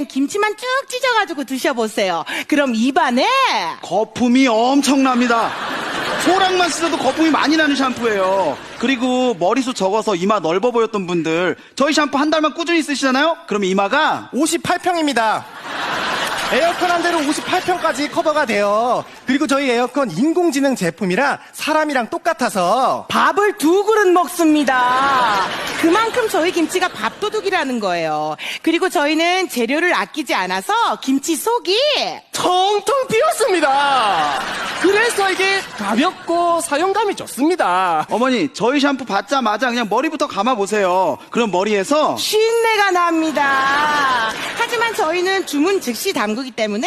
김치만 쭉 찢어가지고 드셔보세요. 그럼 입안에 거품이 엄청납니다. 소량만 씻어도 거품이 많이 나는 샴푸예요. 그리고 머리숱 적어서 이마 넓어 보였던 분들, 저희 샴푸 한 달만 꾸준히 쓰시잖아요? 그러면 이마가 58평입니다. 에어컨 한 대로 58평까지 커버가 돼요. 그리고 저희 에어컨 인공지능 제품이라 사람이랑 똑같아서 밥을 2그릇 먹습니다. 그만큼 저희 김치가 밥도둑이라는 거예요. 그리고 저희는 재료를 아끼지 않아서 김치 속이 텅텅 비었습니다. 그래서 이게 가볍고 사용감이 좋습니다. 어머니, 저희 샴푸 받자마자 그냥 머리부터 감아보세요. 그럼 머리에서 쉰내가 납니다. 하지만 저희는 주문 즉시 담그기 때문에